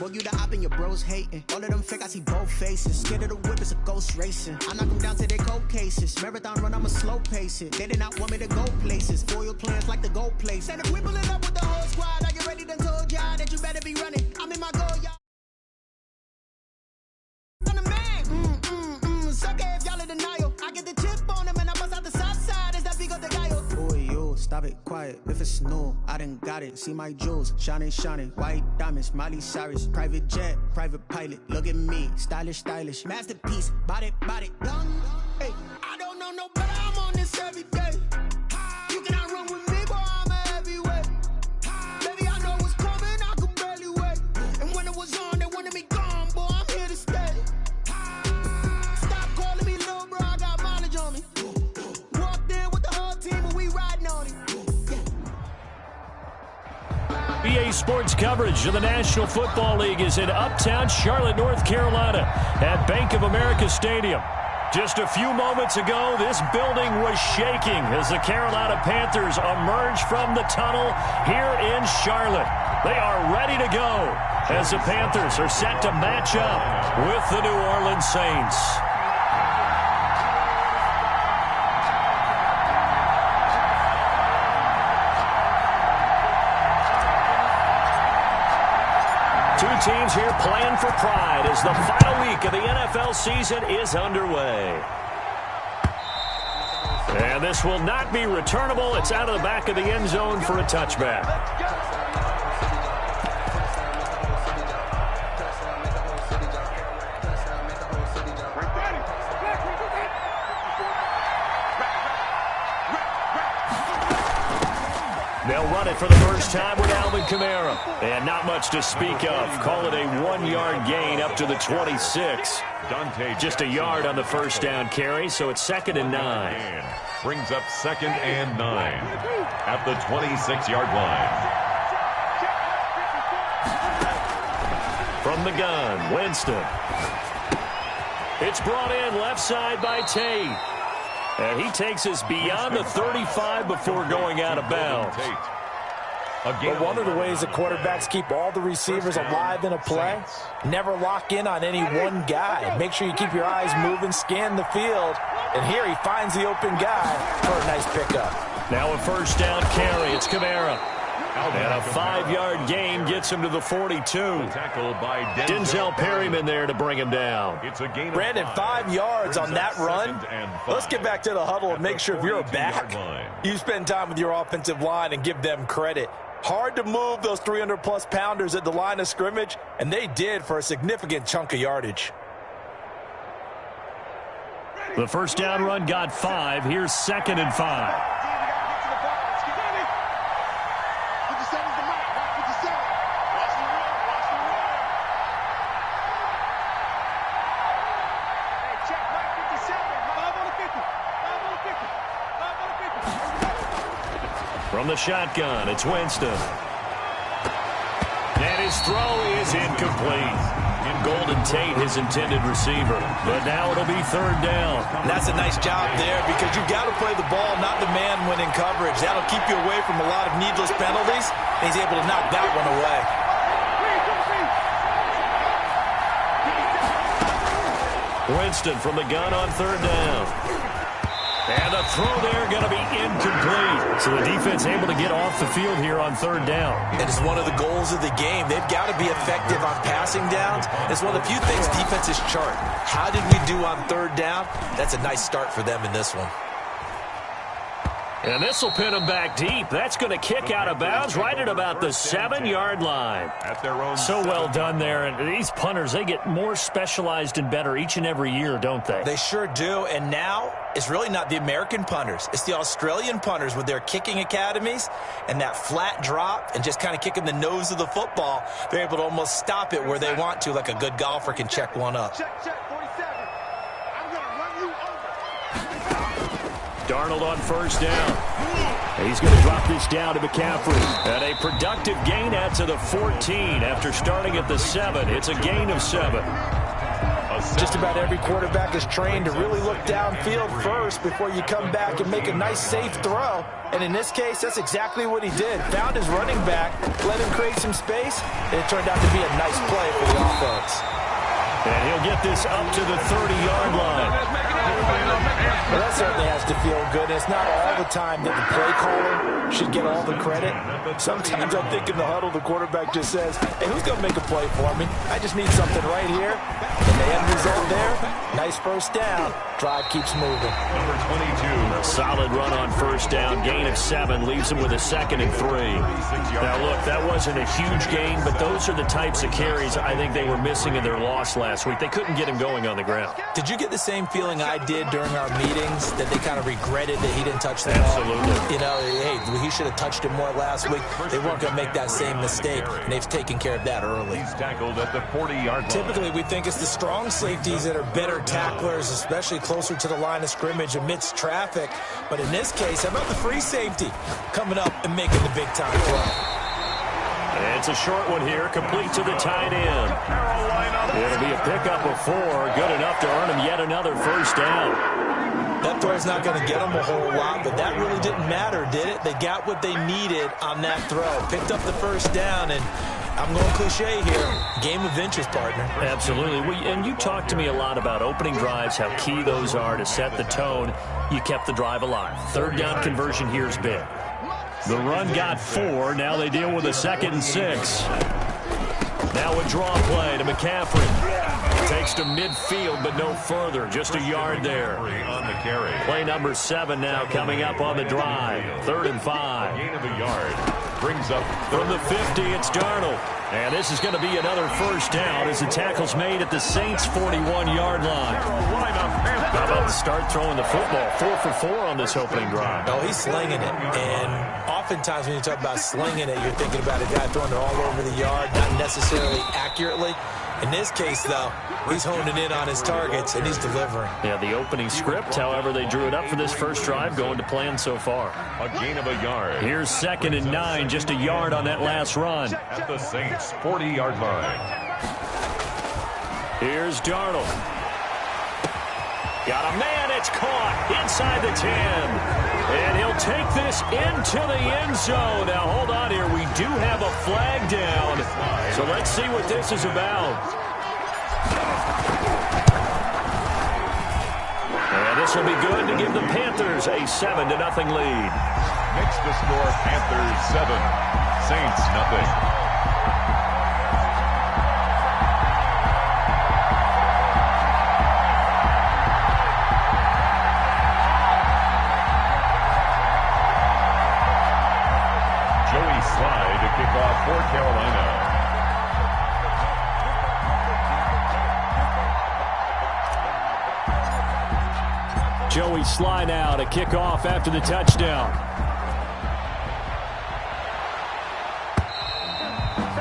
Know you the op and your bros hating. All of them fake, I see both faces. Scared of the whip, it's a ghost racing. I knock them down to their cold cases. Marathon run, I'ma slow pace it. They did not want me to go places. Foil plans like the gold place. And if we pulling up with the whole squad, I get ready to told y'all that you better be running. I'm in my goal, y'all. I'm the man. Sucker if y'all in denial. I get the chip on them and I bust out the south side. Is that big of the guy? Boy, yo, stop it, quiet. If it's new, I done got it. See my jewels, shining, shining. White diamonds, Miley Cyrus. Private jet, private pilot. Look at me, stylish, stylish. Masterpiece, body, done. Hey, I don't know no better. I'm on this every day. You cannot run with me, boy. I'm a heavyweight. Baby, I know what's coming. I could barely wait. And when it was on, they wanted me gone, boy. I'm here to stay. Stop calling me little bro. I got mileage on me. Walked in with the whole team and we riding on it. BA Sports coverage of the National Football League is in uptown Charlotte, North Carolina at Bank of America Stadium. Just a few moments ago, this building was shaking as the Carolina Panthers emerged from the tunnel here in Charlotte. They are ready to go as the Panthers are set to match up with the New Orleans Saints. Two teams here playing for pride as the final week of the NFL season is underway. And this will not be returnable. It's out of the back of the end zone for a touchback. They'll run it for the first time with Alvin Kamara. And not much to speak of. Call it a 1-yard gain up to the 26. Just a yard on the first down carry, so it's 2nd and 9. Brings up 2nd and 9 at the 26-yard line. From the gun, Winston. It's brought in left side by Tate. And he takes us beyond the 35 before going out of bounds. But one of the ways the quarterbacks keep all the receivers alive in a play, never lock in on any one guy. Make sure you keep your eyes moving, scan the field. And here he finds the open guy for a nice pickup. Now a first down carry. It's Kamara. And a 5-yard gain gets him to the 42. By Denzel Perryman there to bring him down. It's a gain of Brandon, 5 yards on that run. Let's get back to the huddle and make sure if you're a back, you spend time with your offensive line and give them credit. Hard to move those 300-plus pounders at the line of scrimmage, and they did for a significant chunk of yardage. The first down run got 5. Here's 2nd and 5. From the shotgun, it's Winston. And his throw is incomplete. Golden Tate, his intended receiver. But now it'll be 3rd down. And that's a nice job there because you've got to play the ball, not the man when in coverage. That'll keep you away from a lot of needless penalties. And he's able to knock that one away. Winston from the gun on 3rd down. And the throw there going to be incomplete. So the defense able to get off the field here on 3rd down. It is one of the goals of the game. They've got to be effective on passing downs. It's one of the few things defenses chart. How did we do on 3rd down? That's a nice start for them in this one. And this will pin them back deep. That's going to kick out of bounds right at about the 7-yard line. At their own so well done there. And these punters, they get more specialized and better each and every year, don't they? They sure do. And now it's really not the American punters. It's the Australian punters with their kicking academies and that flat drop and just kind of kicking the nose of the football. They're able to almost stop it where they want to, like a good golfer can check one up. Check, 47. I'm going to run you over. Darnold on 1st down. He's going to drop this down to McCaffrey. And a productive gain out to the 14 after starting at the 7. It's a gain of 7. A Just about every quarterback is trained to really look downfield first before you come back and make a nice, safe throw. And in this case, that's exactly what he did. Found his running back, let him create some space, and it turned out to be a nice play for the offense. And he'll get this up to the 30-yard line. Well, that certainly has to feel good. It's not all the time that the play caller should get all the credit. Sometimes I think in the huddle, the quarterback just says, hey, who's going to make a play for me? I just need something right here. And the end result there, nice first down. Drive keeps moving. Number 22. A solid run on first down. Gain of 7 leaves him with a 2nd and 3. Now, look, that wasn't a huge gain, but those are the types of carries I think they were missing in their loss last week. They couldn't get him going on the ground. Did you get the same feeling I did during our meetings, that they kind of regretted that he didn't touch the ball? Absolutely. You know, hey, he should have touched it more last week. They weren't going to make that same mistake, and they've taken care of that early. He's tackled at the 40-yard line. Typically, we think it's the strong safeties that are better tacklers, especially closer to the line of scrimmage amidst traffic. But in this case, how about the free safety coming up and making the big-time play? It's a short one here, complete to the tight end. It'll be a pickup of 4, good enough to earn him yet another first down. That throw's not going to get them a whole lot, but that really didn't matter, did it? They got what they needed on that throw. Picked up the first down, and I'm going cliche here. Game of inches, partner. Absolutely. And you talked to me a lot about opening drives, how key those are to set the tone. You kept the drive alive. 3rd down conversion here is big. The run got 4. Now they deal with a 2nd and 6. Now a draw play to McCaffrey. Takes to midfield, but no further. Just a yard there. On the carry. Play number 7 now coming up on the drive. 3rd and 5. Gain of a yard. Brings up From the 50, it's Darnold. And this is going to be another first down as the tackle's made at the Saints' 41-yard line. How about to start throwing the football? 4 for 4 on this opening drive. Oh, he's slinging it. And oftentimes when you talk about slinging it, you're thinking about a guy throwing it all over the yard, not necessarily accurately. In this case, though, he's honing in on his targets, and he's delivering. Yeah, the opening script, however, they drew it up for this first drive, going to plan so far. a gain of a yard. Here's 2nd and 9, just a yard on that last run. At the Saints' 40-yard line. Here's Darnold. Got a man, it's caught inside the 10. And he'll take this into the end zone. Now, hold on here. We do have a flag down. So let's see what this is about. And this will be good to give the Panthers a 7-0 lead. Makes the score Panthers 7, Saints nothing. Kickoff for Carolina. Joey Sly now to kick off after the touchdown.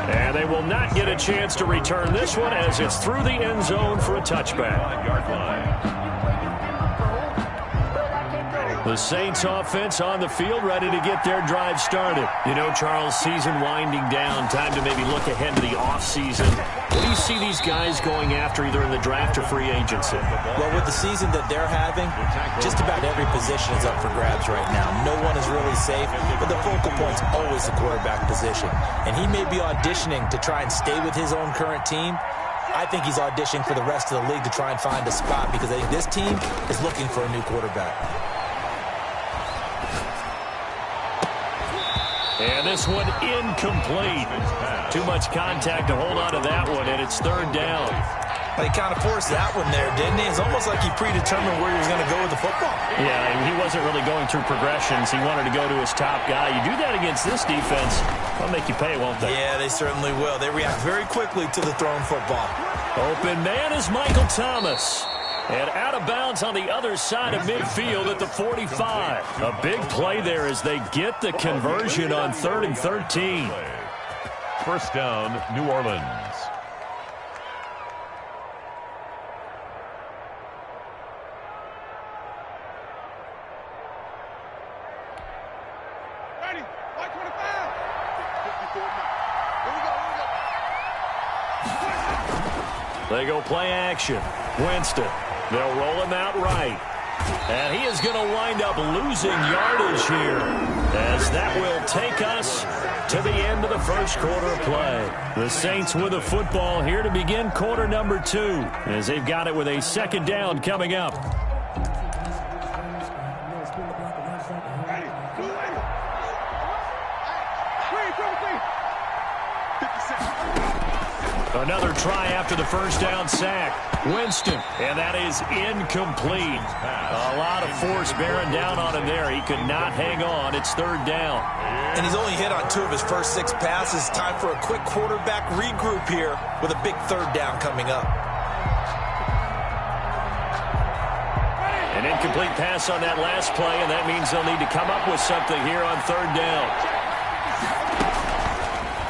And they will not get a chance to return this one as it's through the end zone for a touchback. 5-yard line. The Saints offense on the field, ready to get their drive started. You know, Charles, season winding down, time to maybe look ahead to the offseason. What do you see these guys going after either in the draft or free agency? Well, with the season that they're having, just about every position is up for grabs right now. No one is really safe, but the focal point's always the quarterback position. And he may be auditioning to try and stay with his own current team. I think he's auditioning for the rest of the league to try and find a spot because I think this team is looking for a new quarterback. And this one incomplete. Too much contact to hold on to that one, and it's 3rd down. He kind of forced that one there, didn't he? It's almost like he predetermined where he was going to go with the football. Yeah, he wasn't really going through progressions. He wanted to go to his top guy. You do that against this defense, they'll make you pay, won't they? Yeah, they certainly will. They react very quickly to the thrown football. Open man is Michael Thomas. And out of bounds on the other side of midfield at the 45. A big play there as they get the conversion on 3rd and 13. First down, New Orleans. Ready? White 25. 54 now. Here we go. They go play action. Winston. They'll roll him out right. And he is going to wind up losing yardage here, as that will take us to the end of the first quarter of play. The Saints with the football here to begin quarter number 2, as they've got it with a second down coming up. Another try after the first down sack. Winston, and that is incomplete. A lot of force bearing down on him there. He could not hang on. It's third down. And he's only hit on 2 of his first 6 passes. Time for a quick quarterback regroup here with a big third down coming up. An incomplete pass on that last play, and that means they'll need to come up with something here on third down.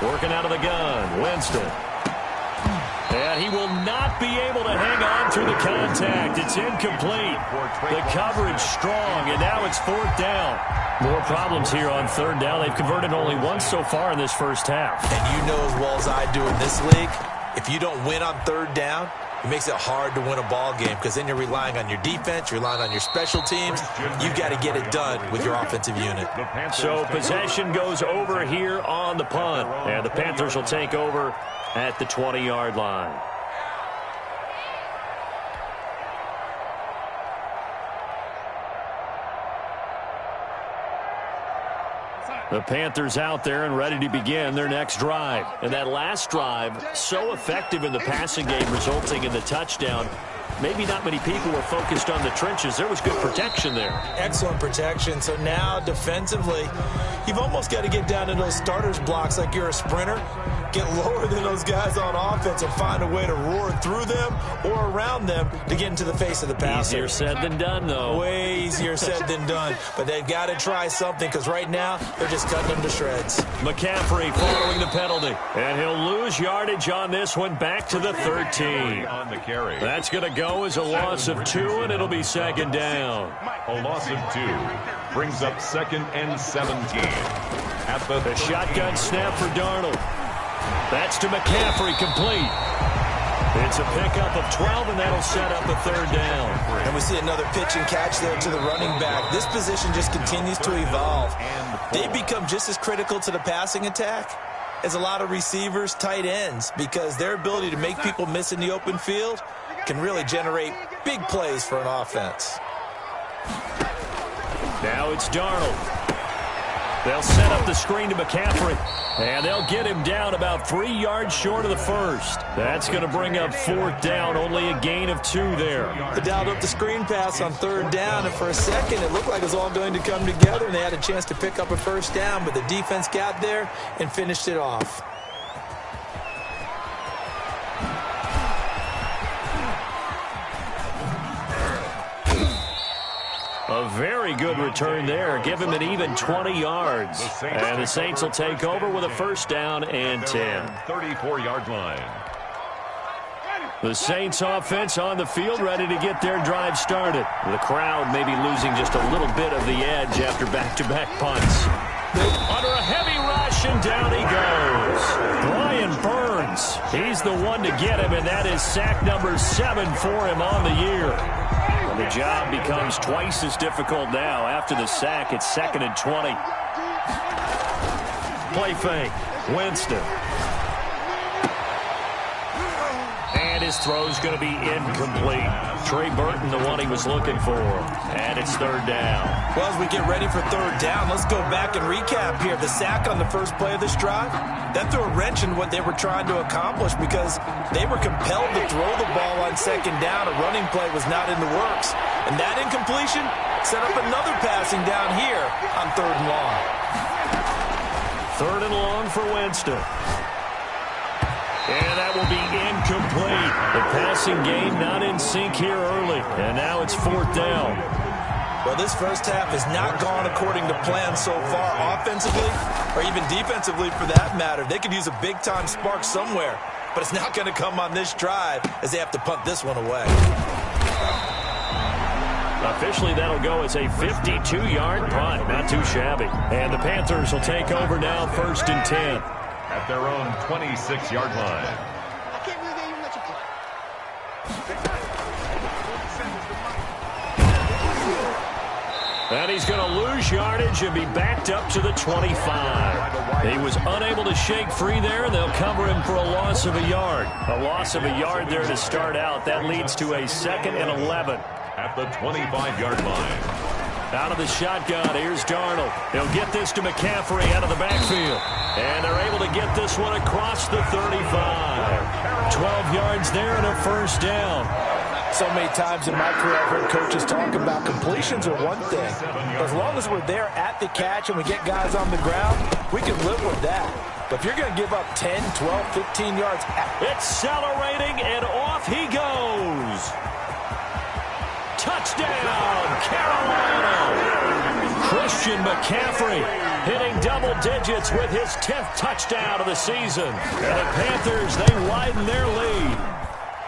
Working out of the gun, Winston. And he will not be able to hang on through the contact. It's incomplete. The coverage strong, and now it's fourth down. More problems here on third down. They've converted only once so far in this first half. And you know as well as I do in this league, if you don't win on third down, it makes it hard to win a ball game, because then you're relying on your defense, you're relying on your special teams. You've got to get it done with your offensive unit. So possession goes over here on the punt, and the Panthers will take over at the 20-yard line. The Panthers out there and ready to begin their next drive. And that last drive, so effective in the passing game, resulting in the touchdown. Maybe not many people were focused on the trenches. There was good protection there. Excellent protection. So now defensively, you've almost got to get down to those starters blocks like you're a sprinter. Get lower than those guys on offense and find a way to roar through them or around them to get into the face of the passer. Easier said than done, though. Way easier said than done. But they've got to try something, because right now they're just cutting them to shreds. McCaffrey following the penalty. And he'll lose yardage on this one, back to the 13. On the carry. That's going to go as a loss of 2, and it'll be second down. A loss of 2 brings up 2nd and 17. At the shotgun snap for Darnold. That's to McCaffrey, complete. It's a pickup of 12, and that'll set up a third down. And we see another pitch and catch there to the running back. This position just continues to evolve. They become just as critical to the passing attack as a lot of receivers, tight ends, because their ability to make people miss in the open field can really generate big plays for an offense. Now it's Darnold. They'll set up the screen to McCaffrey, and they'll get him down about 3 yards short of the first. That's going to bring up fourth down, only a gain of 2 there. They dialed up the screen pass on third down, and for a second it looked like it was all going to come together, and they had a chance to pick up a first down, but the defense got there and finished it off. A very good return there. Give him an even 20 yards. And the Saints will take over with a first down and 10. 34-yard line. The Saints offense on the field, ready to get their drive started. The crowd may be losing just a little bit of the edge after back-to-back punts. Under a heavy rush, and down he goes. Brian Burns, he's the one to get him, and that is sack number 7 for him on the year. And the job becomes twice as difficult now. After the sack, it's 2nd and 20. Play fake. Winston. And his throw's going to be incomplete. Trey Burton, the one he was looking for. And it's third down. Well, as we get ready for third down, let's go back and recap here. The sack on the first play of this drive, that threw a wrench in what they were trying to accomplish, because they were compelled to throw the ball on second down. A running play was not in the works. And that incompletion set up another passing down here on third and long. Third and long for Winston. And that will be incomplete. The passing game not in sync here early. And now it's fourth down. Well, this first half has not gone according to plan so far, offensively or even defensively for that matter. They could use a big-time spark somewhere, but it's not going to come on this drive as they have to punt this one away. Officially, that'll go as a 52-yard punt. Not too shabby. And the Panthers will take over now, 1st and 10. At their own 26-yard line. I can't believe they even let you play. And he's going to lose yardage and be backed up to the 25. He was unable to shake free there, and they'll cover him for a loss of a yard. A loss of a yard there to start out. That leads to a 2nd and 11. At the 25-yard line. Out of the shotgun, here's Darnold. He'll get this to McCaffrey out of the backfield. And they're able to get this one across the 35. 12 yards there and a first down. So many times in my career I've heard coaches talk about completions are one thing. As long as we're there at the catch and we get guys on the ground, we can live with that. But if you're going to give up 10, 12, 15 yards. Accelerating, and off he goes. Touchdown, Carolina. Christian McCaffrey hitting double digits with his 10th touchdown of the season. And the Panthers, they widen their lead.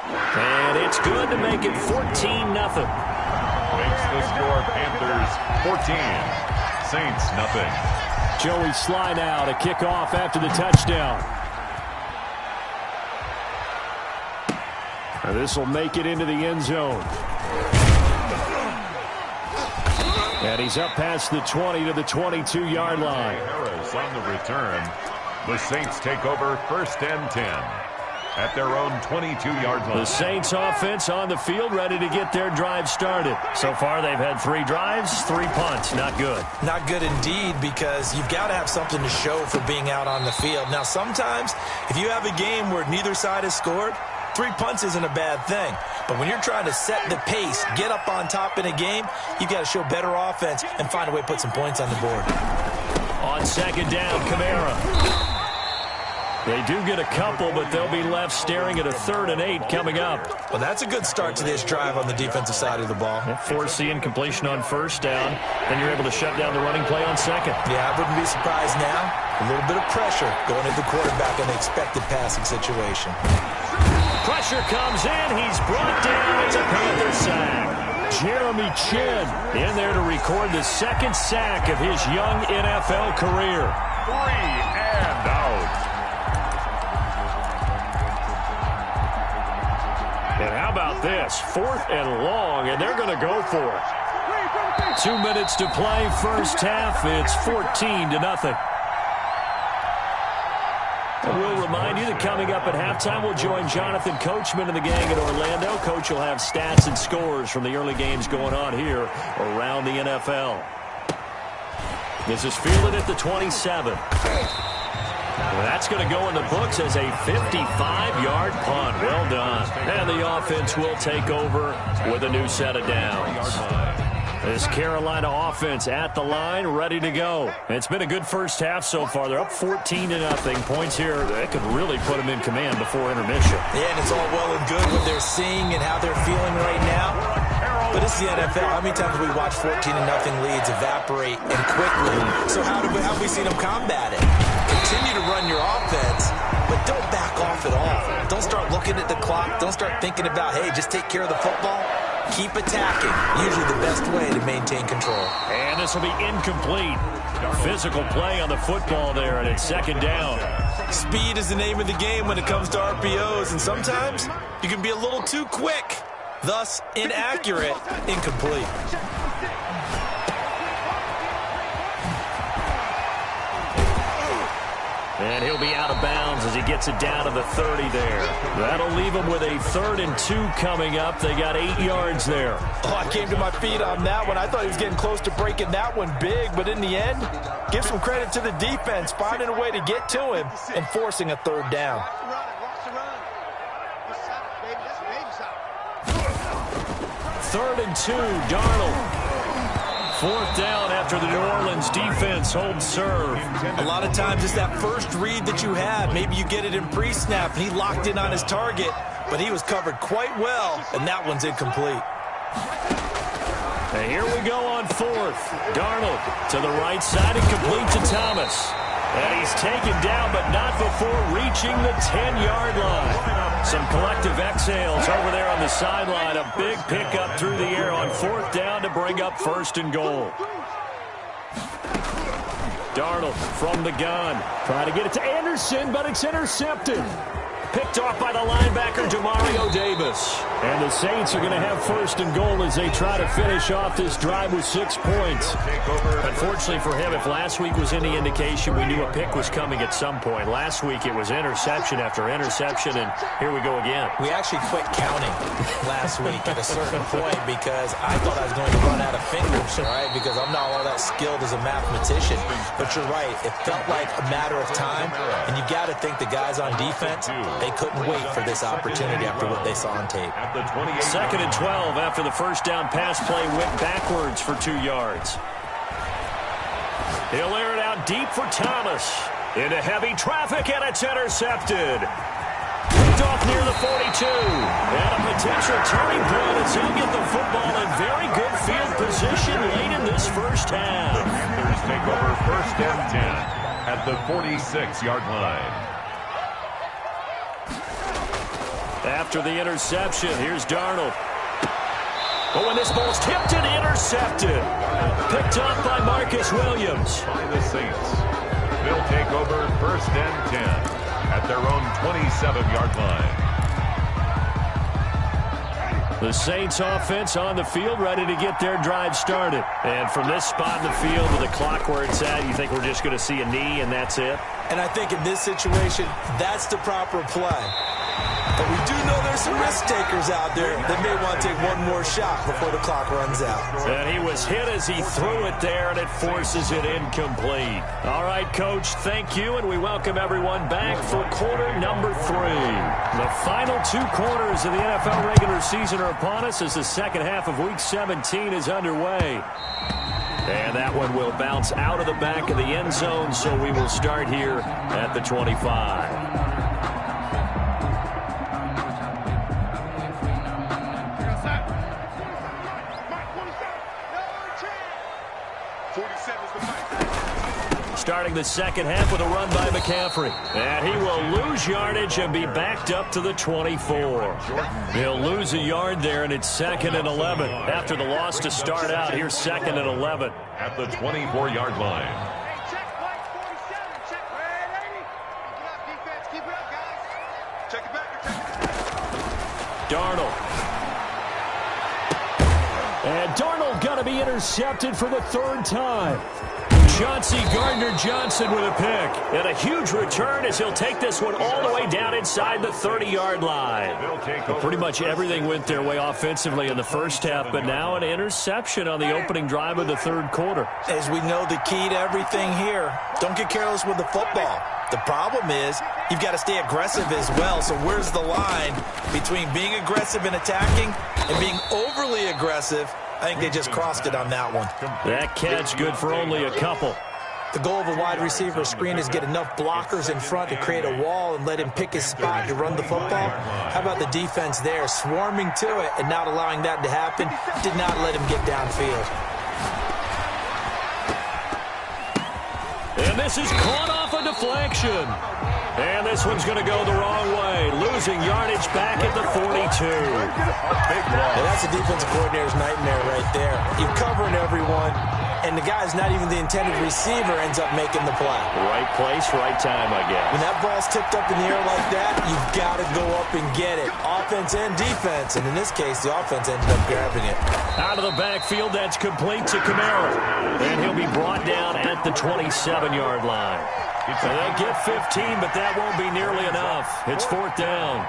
And it's good to make it 14-0. Makes the score Panthers 14, Saints nothing. Joey Sly now to kick off after the touchdown. And this will make it into the end zone. And he's up past the 20 to the 22-yard line. Harris on the return. The Saints take over 1st and 10 at their own 22-yard line. The Saints offense on the field, ready to get their drive started. So far, they've had 3 drives, 3 punts. Not good. Not good indeed, because you've got to have something to show for being out on the field. Now, sometimes, if you have a game where neither side has scored, 3 punts isn't a bad thing. But when you're trying to set the pace, get up on top in a game, you've got to show better offense and find a way to put some points on the board. On 2nd down, Kamara. They do get a couple, but they'll be left staring at a 3rd and 8 coming up. Well, that's a good start to this drive on the defensive side of the ball. Force the incompletion on 1st down. Then you're able to shut down the running play on 2nd. Yeah, I wouldn't be surprised now. A little bit of pressure going at the quarterback in an expected passing situation. Pressure comes in. He's brought down. It's a Panther sack. Jeremy Chinn in there to record the 2nd sack of his young NFL career. 3 and out. And how about this? 4th and long, and they're going to go for it. 2 minutes to play, first half. It's 14-0. We'll remind you that coming up at halftime, we'll join Jonathan Coachman and the gang in Orlando. Coach will have stats and scores from the early games going on here around the NFL. This is fielded at the 27. That's going to go in the books as a 55-yard punt. Well done. And the offense will take over with a new set of downs. This Carolina offense at the line, ready to go. It's been a good first half so far. They're up 14-0. Points here that could really put them in command before intermission. Yeah, and it's all well and good what they're seeing and how they're feeling right now. But it's the NFL. How many times have we watched 14-0 leads evaporate and quickly? So how have we seen them combat it? Continue to run your offense, but don't back off at all. Don't start looking at the clock. Don't start thinking about, hey, just take care of the football. Keep attacking. Usually the best way to maintain control. And this will be incomplete. Physical play on the football there, and it's 2nd down. Speed is the name of the game when it comes to RPOs, and sometimes you can be a little too quick. Thus, inaccurate, incomplete. And he'll be out of bounds as he gets it down to the 30 there. That'll leave him with a 3rd and 2 coming up. They got 8 yards there. Oh, I came to my feet on that one. I thought he was getting close to breaking that one big, but in the end, give some credit to the defense, finding a way to get to him and forcing a 3rd down. 3rd and 2, Darnold. 4th down after the New Orleans defense holds serve. A lot of times it's that first read that you have. Maybe you get it in pre-snap, and he locked in on his target, but he was covered quite well, and that one's incomplete. And here we go on 4th. Darnold to the right side and complete to Thomas. And he's taken down, but not before reaching the 10-yard line. Some collective exhales over there on the sideline. A big pickup through the air on 4th down to bring up 1st and goal. Darnold from the gun. Trying to get it to Anderson, but it's intercepted. Picked off by the linebacker, Demario Davis. And the Saints are going to have first and goal as they try to finish off this drive with 6 points. Unfortunately for him, if last week was any indication, we knew a pick was coming at some point. Last week it was interception after interception, and here we go again. We actually quit counting last week at a certain point because I thought I was going to run out of fingers, right? Because I'm not all that skilled as a mathematician. But you're right. It felt like a matter of time, and you got to think the guys on defense, they couldn't wait for this opportunity after what they saw on tape. 2nd and 12 after the first down pass play went backwards for 2 yards. He'll air it out deep for Thomas. Into heavy traffic, and it's intercepted. Picked off near the 42. And a potential turning point as he'll get the football in very good field position late in this first half. Panthers take over 1st and 10 at the 46-yard line. After the interception, here's Darnold. Oh, and this ball's tipped and intercepted. Picked up by Marcus Williams. By the Saints. They'll take over 1st and 10 at their own 27-yard line. The Saints offense on the field, ready to get their drive started. And from this spot in the field with the clock where it's at, you think we're just going to see a knee and that's it? And I think in this situation, that's the proper play. But we do know there's some risk takers out there that may want to take one more shot before the clock runs out. And he was hit as he threw it there, and it forces it incomplete. All right, Coach, thank you, and we welcome everyone back for quarter number 3. The final 2 quarters of the NFL regular season are upon us as the second half of Week 17 is underway. And that one will bounce out of the back of the end zone, so we will start here at the 25. Starting the second half with a run by McCaffrey. And he will lose yardage and be backed up to the 24. He'll lose a yard there, and it's 2nd and 11. After the loss to start out, here's 2nd and 11. At the 24-yard line. Check flag 47. Check. Hey, lady. Keep it up, defense. Keep it up, guys. Check it back. Darnold. And Darnold going to be intercepted for the 3rd time. Chauncey Gardner-Johnson with a pick. And a huge return as he'll take this one all the way down inside the 30-yard line. But pretty much everything went their way offensively in the first half, but now an interception on the opening drive of the 3rd quarter. As we know, the key to everything here, don't get careless with the football. The problem is you've got to stay aggressive as well. So where's the line between being aggressive and attacking and being overly aggressive? I think they just crossed it on that one. That catch good for only a couple. The goal of a wide receiver screen is get enough blockers in front to create a wall and let him pick his spot to run the football. How about the defense there, swarming to it and not allowing that to happen? Did not let him get downfield. And this is caught off a deflection. And this one's going to go the wrong way. Losing yardage back at the 42. Well, that's a defensive coordinator's nightmare right there. You're covering everyone, and the guy's not even the intended receiver ends up making the play. Right place, right time, I guess. When that ball's tipped up in the air like that, you've got to go up and get it. Offense and defense, and in this case, the offense ended up grabbing it. Out of the backfield, that's complete to Kamara. And he'll be brought down at the 27-yard line. So they'll get 15, but that won't be nearly enough. It's 4th down.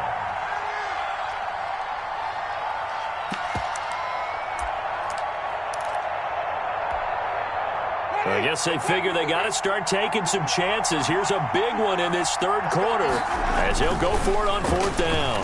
I guess they figure they got to start taking some chances. Here's a big one in this 3rd quarter as he'll go for it on 4th down.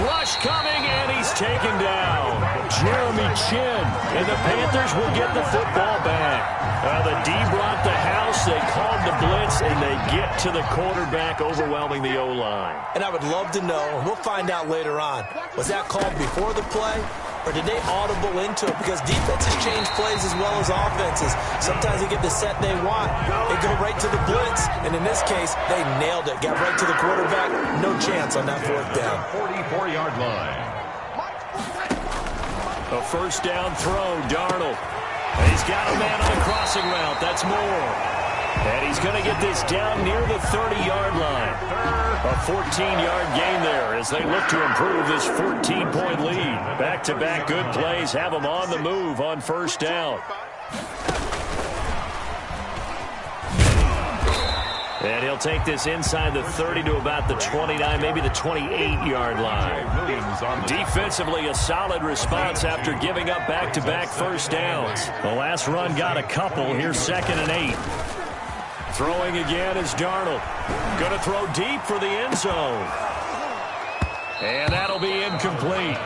Rush coming, and he's taken down. Jeremy Chinn, and the Panthers will get the football back. The D brought the house, they called the blitz, and they get to the quarterback, overwhelming the O-line. And I would love to know, and we'll find out later on, was that called before the play, or did they audible into it? Because defenses change plays as well as offenses. Sometimes they get the set they want. They go right to the blitz, and in this case, they nailed it. Got right to the quarterback, no chance on that 4th down. 44-yard line. A 1st down throw, Darnold. He's got a man on the crossing route. That's Moore. And he's going to get this down near the 30-yard line. A 14-yard gain there as they look to improve this 14-point lead. Back-to-back good plays have them on the move on first down. And he'll take this inside the 30 to about the 29, maybe the 28-yard line. Defensively, a solid response after giving up back-to-back first downs. The last run got a couple. Here's 2nd and 8. Throwing again is Darnold. Going to throw deep for the end zone. And that'll be incomplete.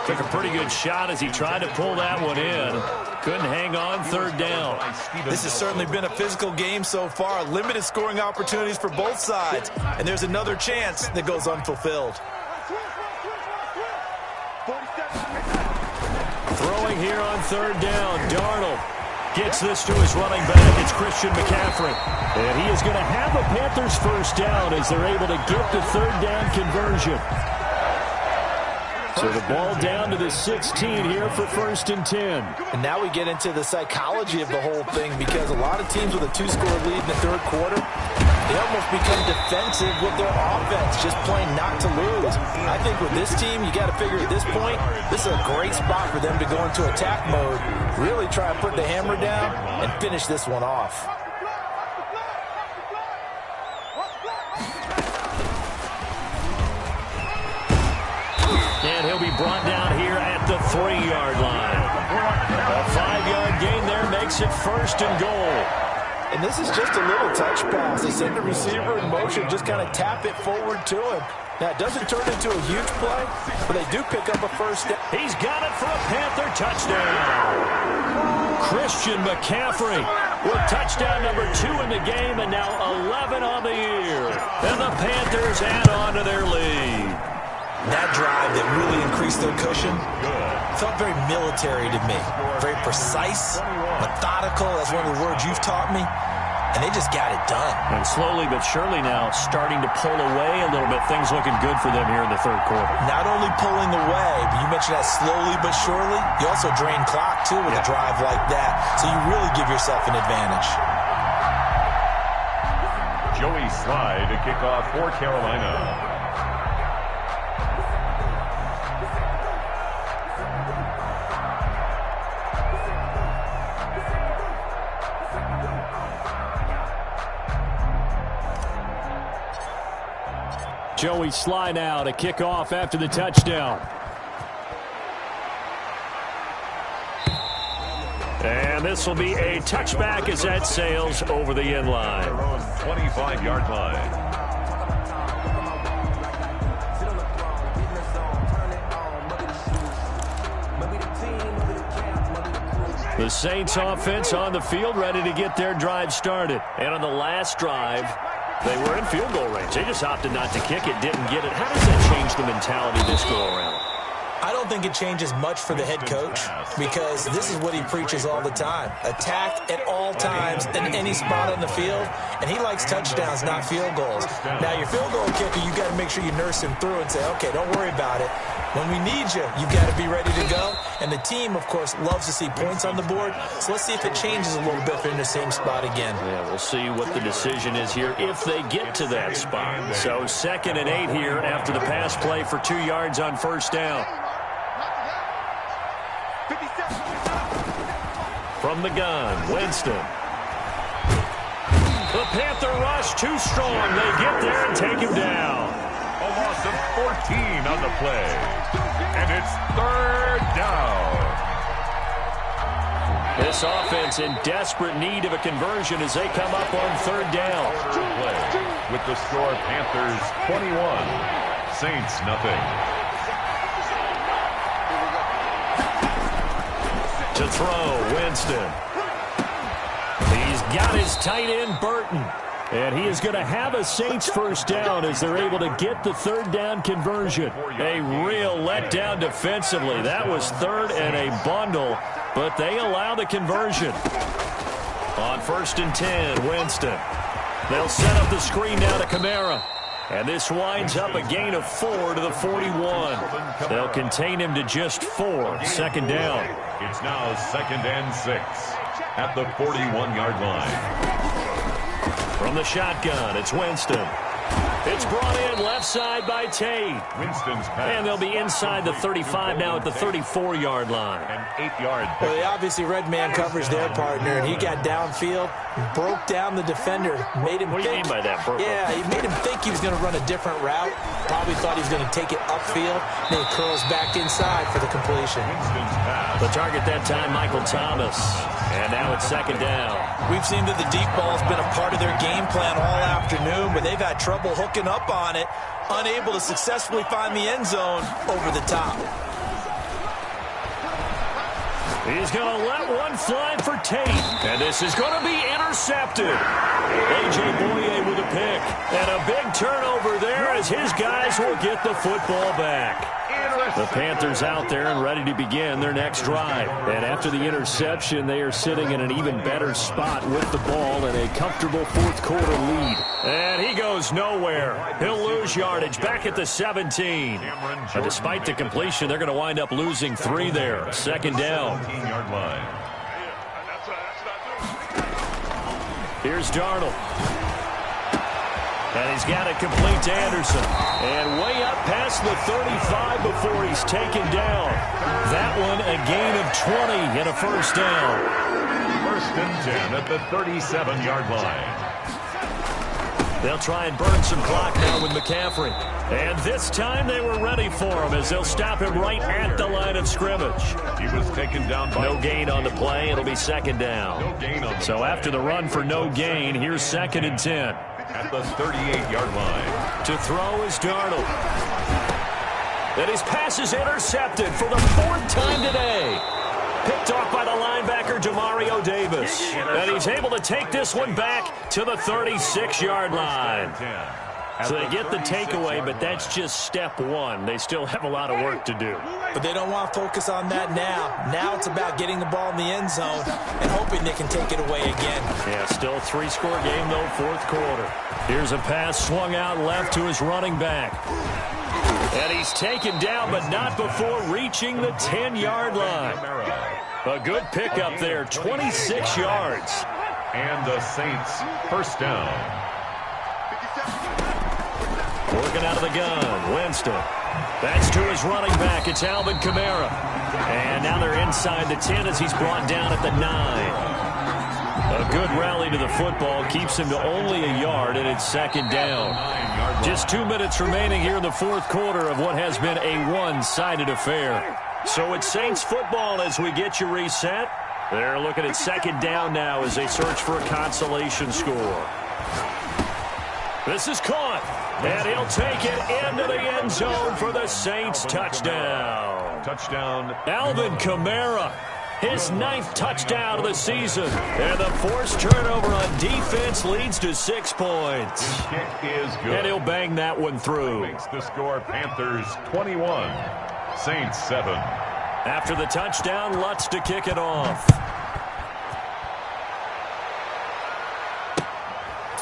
Took a pretty good shot as he tried to pull that one in. Couldn't hang on, 3rd down. This has certainly been a physical game so far. Limited scoring opportunities for both sides. And there's another chance that goes unfulfilled. Throwing here on 3rd down. Darnold gets this to his running back. It's Christian McCaffrey. And he is going to have the Panthers first down as they're able to get the 3rd down conversion. So the ball down to the 16 here for 1st and 10. And now we get into the psychology of the whole thing, because a lot of teams with a 2-score lead in the 3rd quarter, they almost become defensive with their offense, just playing not to lose. I think with this team, you got to figure at this point, this is a great spot for them to go into attack mode, really try to put the hammer down and finish this one off. And he'll be brought down here at the 3-yard line. A 5-yard gain there makes it 1st and goal. And this is just a little touch pass. They send the receiver in motion, just kind of tap it forward to him. Now, it doesn't turn into a huge play, but they do pick up a first down. He's got it for a Panther touchdown. Christian McCaffrey with touchdown number 2 in the game, and now 11 on the year. And the Panthers add on to their lead. That drive that really increased their cushion felt very military to me. Very precise, methodical. That's one of the words you've taught me. And they just got it done. And slowly but surely now starting to pull away a little bit. Things looking good for them here in the 3rd quarter. Not only pulling away, but you mentioned that slowly but surely. You also drain clock, too, with a drive like that. So you really give yourself an advantage. Joey Slye to kick off for Carolina. Joey Slye now to kick off after the touchdown. And this will be a touchback as that sails over the end line. 25-yard line. The Saints offense on the field ready to get their drive started. And on the last drive, they were in field goal range. They just opted not to kick it, didn't get it. How does that change the mentality this go around? I don't think it changes much for the head coach, because this is what he preaches all the time. Attack at all times in any spot on the field, and he likes touchdowns, not field goals. Now, your field goal kicker, you got to make sure you nurse him through and say, okay, don't worry about it. When we need you, you've got to be ready to go. And the team, of course, loves to see points on the board. So let's see if it changes a little bit if they're in the same spot again. Yeah, we'll see what the decision is here if they get to that spot. So 2nd and 8 here after the pass play for 2 yards on first down. From the gun, Winston. The Panther rush too strong. They get there and take him down. A loss of 14 on the play. And it's 3rd down. This offense in desperate need of a conversion as they come up on 3rd down. Play with the score Panthers 21, Saints nothing. To throw, Winston. He's got his tight end, Burton. And he is going to have a Saints first down as they're able to get the 3rd down conversion. A real letdown defensively. That was 3rd and a bundle, but they allow the conversion. On 1st and 10, Winston. They'll set up the screen now to Kamara. And this winds up a gain of 4 to the 41. They'll contain him to just 4. 2nd down. It's now 2nd and 6 at the 41-yard line. From the shotgun, it's Winston. It's brought in left side by Tate. Winston's pass. And they'll be inside the 35 now at the 34-yard line. An 8-yard pick. Well, they obviously read man coverage their partner, and he got downfield, broke down the defender, made him What do you mean by that, Burko? Yeah, he made him think he was going to run a different route. Probably thought he was going to take it upfield. Then he curls back inside for the completion. Winston's pass. The target that time, Michael Thomas. And now it's second down. We've seen that the deep ball has been a part of their game plan all afternoon, but they've had trouble hooking up on it, unable to successfully find the end zone over the top. He's going to let one fly for Tate. And this is going to be intercepted. A.J. Boye with a pick. And a big turnover there as his guys will get the football back. The Panthers out there and ready to begin their next drive. And after the interception, they are sitting in an even better spot with the ball in a comfortable fourth-quarter lead. And he goes nowhere. He'll lose yardage back at the 17. But despite the completion, they're going to wind up losing 3 there. Second down. 17-yard line. Here's Darnold. And he's got it complete to Anderson. And way up past the 35 before he's taken down. That one a gain of 20 and a first down. First and 10 at the 37-yard line. They'll try and burn some clock now with McCaffrey. And this time they were ready for him as they'll stop him right at the line of scrimmage. He was taken down by no gain on the play. It'll be second down. No gain on the so play. After the run for no gain, here's second and 10. At the 38-yard line. To throw is Darnold. And his pass is intercepted for the 4th time today. Picked off by the linebacker, Demario Davis. And he's able to take this one back to the 36-yard line. So they get the takeaway, but that's just step one. They still have a lot of work to do. But they don't want to focus on that now. Now it's about getting the ball in the end zone and hoping they can take it away again. Yeah, still a 3-score game, though, fourth quarter. Here's a pass swung out left to his running back. And he's taken down, but not before reaching the 10-yard line. A good pickup there, 26 yards. And the Saints first down. Working out of the gun, Winston. That's to his running back. It's Alvin Kamara. And now they're inside the 10 as he's brought down at the 9. A good rally to the football keeps him to only a yard, and it's second down. Just 2 minutes remaining here in the fourth quarter of what has been a one-sided affair. So it's Saints football as we get you reset. They're looking at second down now as they search for a consolation score. This is caught, and he'll take it into the end zone for the Saints touchdown. Touchdown. Alvin Kamara, his 9th touchdown of the season. And the forced turnover on defense leads to 6 points. The kick is good. And he'll bang that one through. Makes the score Panthers 21, Saints 7. After the touchdown, Lutz to kick it off.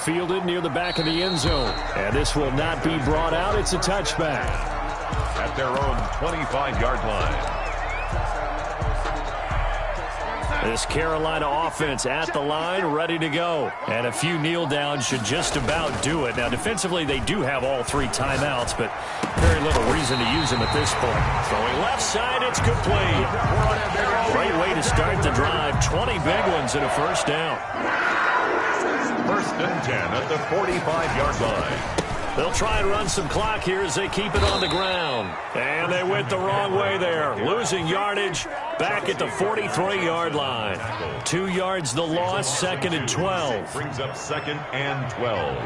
Fielded near the back of the end zone. And this will not be brought out. It's a touchback. At their own 25-yard line. This Carolina offense at the line, ready to go. And a few kneel downs should just about do it. Now, defensively, they do have all 3 timeouts, but very little reason to use them at this point. Throwing left side, it's complete. Great way to start the drive. 20 big ones and a first down. First and 10 at the 45-yard line. They'll try and run some clock here as they keep it on the ground. And they went the wrong way there. Losing yardage back at the 43-yard line. 2 yards the loss, second and 12. Brings up second and 12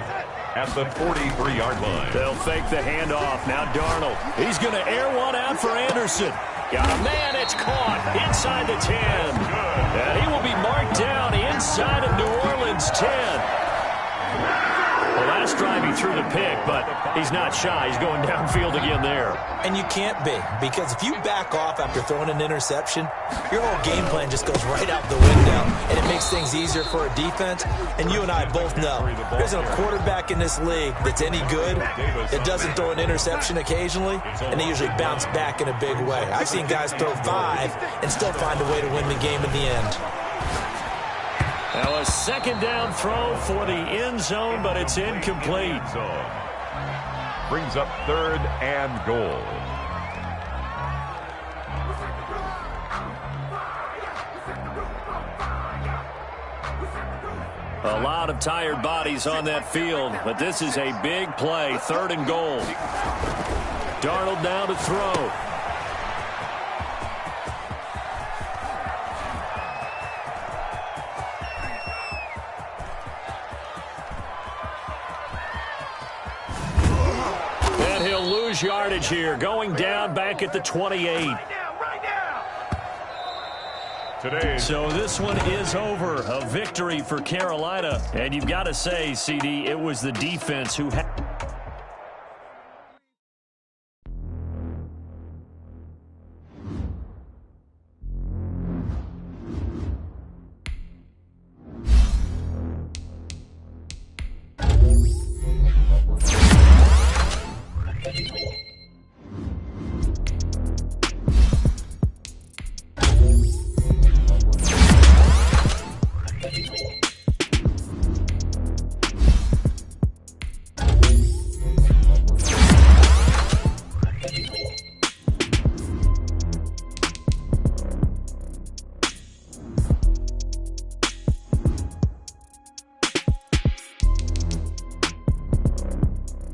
at the 43-yard line. They'll fake the handoff. Now Darnold. He's going to air one out for Anderson. Got a man. It's caught inside the 10. And he will be marked down inside of New Orleans 10. The last drive he threw the pick, but he's not shy. He's going downfield again there. And you can't be, because if you back off after throwing an interception, your whole game plan just goes right out the window, and it makes things easier for a defense. And you and I both know there's a quarterback in this league that's any good that doesn't throw an interception occasionally, and they usually bounce back in a big way. I've seen guys throw 5 and still find a way to win the game in the end. Now a second down throw for the end zone, but it's incomplete. Brings up 3rd and goal. A lot of tired bodies on that field, but this is a big play. 3rd and goal. Darnold now to throw. And he'll lose yardage here, going down back at the 28. So this one is over. A victory for Carolina. And you've got to say, CD, it was the defense who had...